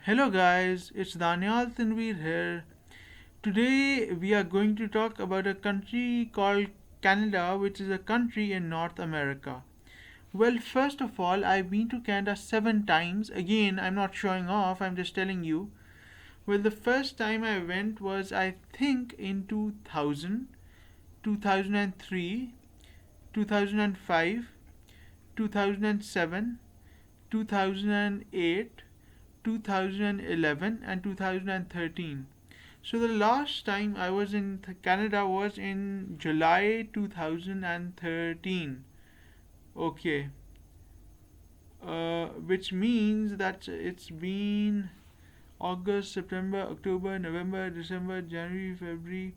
Hello guys, it's Daniel Tanveer here. Today we are going to talk about a country called Canada, which is a country in North America. Well, first of all, I've been to Canada 7 times. Again, I'm not showing off, I'm just telling you. Well, the first time I went was, I think, in 2000, 2003, 2005, 2007, 2008, 2011 and 2013. So the last time I was in Canada was in July 2013. Okay. Which means that it's been August, September, October, November, December, January, February,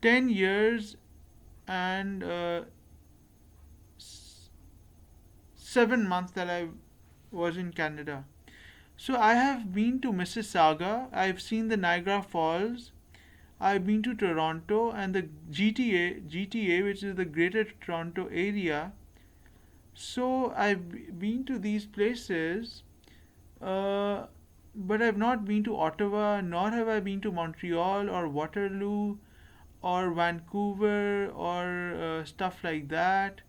10 years and 7 months that I was in Canada. So I have been to Mississauga, I've seen the Niagara Falls, I've been to Toronto and the GTA, which is the Greater Toronto Area. So I've been to these places, uh, but I've not been to Ottawa, nor have I been to Montreal or Waterloo or Vancouver or stuff like that.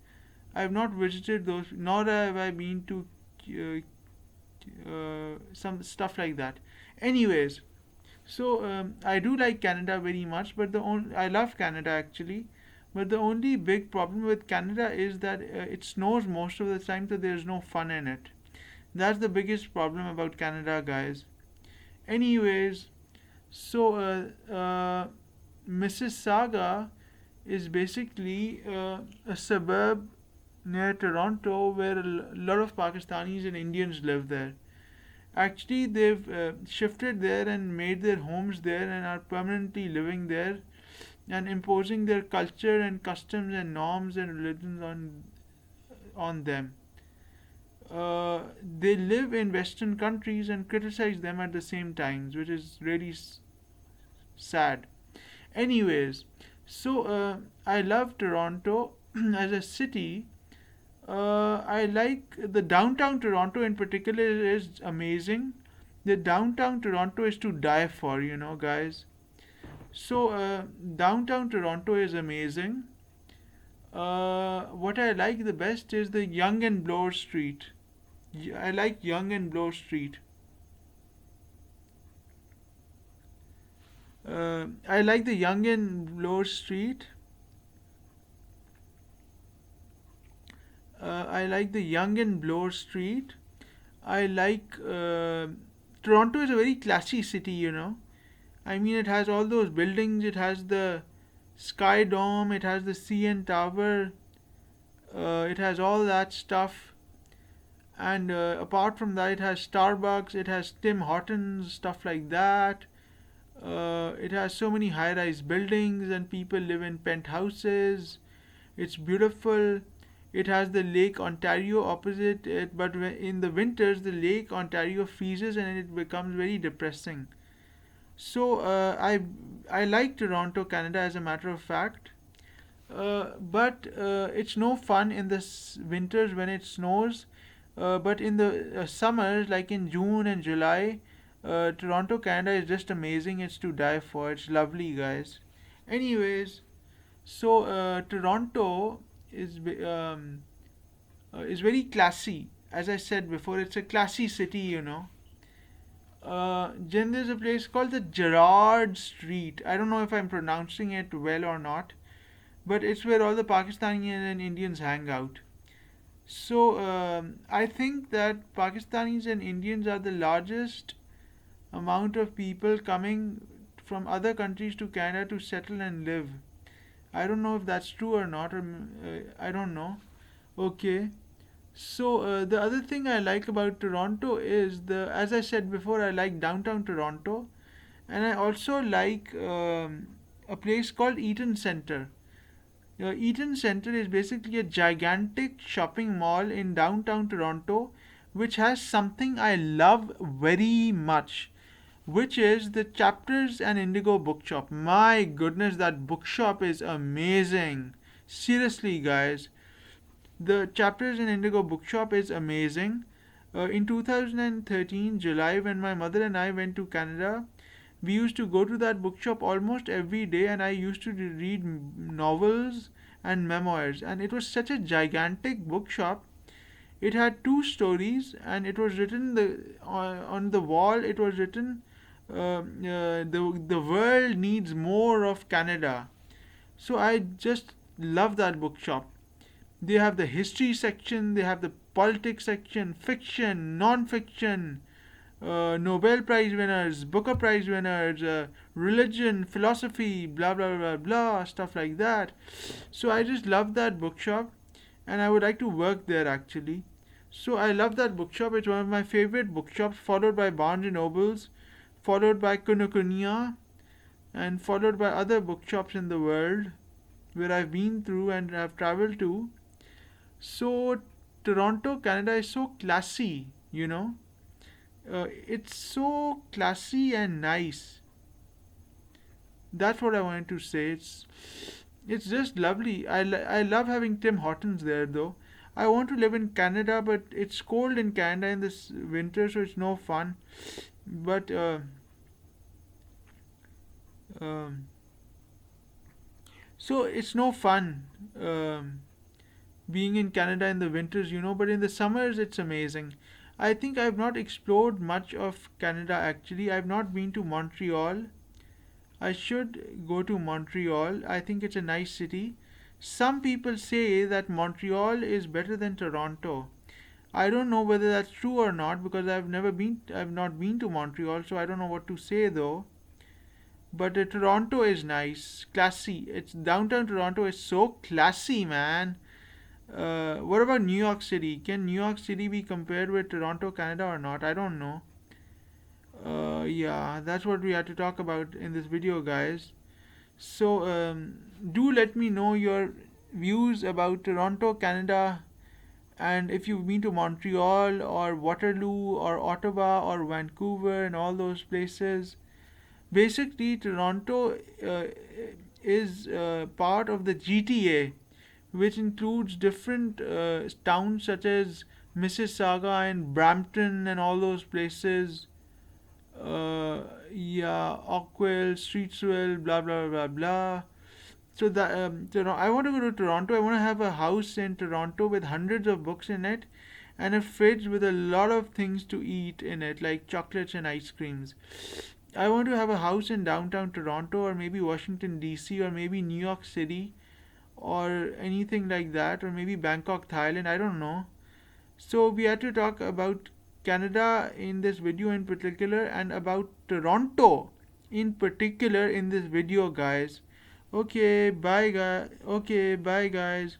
I've not visited those, nor have I been to some stuff like that. Anyways, so I do like Canada very much, but I love Canada actually. But the only big problem with Canada is that it snows most of the time, so there's no fun in it. That's the biggest problem about Canada, guys. Anyways, so Mississauga is basically a suburb near Toronto where a lot of Pakistanis and Indians live there. Actually, they've shifted there and made their homes there and are permanently living there and imposing their culture and customs and norms and religions on them. They live in Western countries and criticize them at the same times, which is really sad. Anyways, so I love Toronto as a city. I like the downtown Toronto in particular is amazing. The downtown Toronto is to die for, guys. So downtown Toronto is amazing. What I like the best is the Yonge and Bloor Street. I like Yonge and Bloor Street. I like the Yonge and Bloor Street. I like the Yonge and Bloor Street. I like Toronto is a very classy city. I mean, it has all those buildings. It has the Sky Dome. It has the CN Tower. It has all that stuff. And apart from that, it has Starbucks. It has Tim Hortons, stuff like that. It has so many high-rise buildings, and people live in penthouses. It's beautiful. It has the Lake Ontario opposite it, but in the winters, the Lake Ontario freezes and it becomes very depressing. So I like Toronto, Canada, as a matter of fact. But it's no fun in the winters when it snows. But in the summers, like in June and July, Toronto, Canada is just amazing. It's to die for. It's lovely, guys. Anyways, so Toronto is very classy. As I said before, it's a classy city. Then there's a place called the Gerard Street. I don't know if I'm pronouncing it well or not, but it's where all the Pakistani and Indians hang out. So I think that Pakistanis and Indians are the largest amount of people coming from other countries to Canada to settle and live. I don't know if that's true or not, or I don't know. Okay. So the other thing I like about Toronto is as I said before, I like downtown Toronto, and I also like a place called Eaton Center. Eaton Center is basically a gigantic shopping mall in downtown Toronto, which has something I love very much, which is the Chapters and Indigo Bookshop. My goodness, that bookshop is amazing. Seriously, guys, the Chapters in Indigo Bookshop is amazing. In 2013 July, when my mother and I went to Canada, we used to go to that bookshop almost every day, and I used to read novels and memoirs. And it was such a gigantic bookshop. It had two stories, and it was written on the wall. It was written, the world needs more of Canada. So I just love that bookshop. They have the history section, they have the politics section, fiction, non-fiction, Nobel Prize winners, Booker Prize winners, religion, philosophy, blah blah blah blah, stuff like that. So I just love that bookshop, and I would like to work there actually. So I love that bookshop. It's one of my favorite bookshops, followed by Barnes and Nobles, followed by Kinokuniya, and followed by other bookshops in the world where I've been through and have traveled to. So Toronto, Canada is so classy, you know. It's so classy and nice. That's what I wanted to say. It's just lovely. I love having Tim Hortons there though. I want to live in Canada, but it's cold in Canada in this winter, so it's no fun. But um, so it's no fun being in Canada in the winters, but in the summers it's amazing. I think I've not explored much of Canada actually. I've not been to Montreal. I should go to Montreal. I think it's a nice city. Some people say that Montreal is better than Toronto. I don't know whether that's true or not because I've not been to Montreal, so I don't know what to say though. But Toronto is nice, classy. It's downtown Toronto is so classy, man. What about New York City? Can New York City be compared with Toronto, Canada, or not? I don't know. Yeah, that's what we had to talk about in this video, guys. So, do let me know your views about Toronto, Canada, and if you've been to Montreal or Waterloo or Ottawa or Vancouver and all those places. Basically, Toronto is part of the GTA, which includes different towns such as Mississauga and Brampton and all those places. Yeah, Oakville, Streetsville, blah blah blah blah. So that I want to go to Toronto. I want to have a house in Toronto with hundreds of books in it, and a fridge with a lot of things to eat in it, like chocolates and ice creams. I want to have a house in downtown Toronto, or maybe Washington DC, or maybe New York City, or anything like that, or maybe Bangkok, Thailand. I don't know. So we had to talk about Canada in this video in particular, and about Toronto in particular in this video, guys. Okay, bye guys.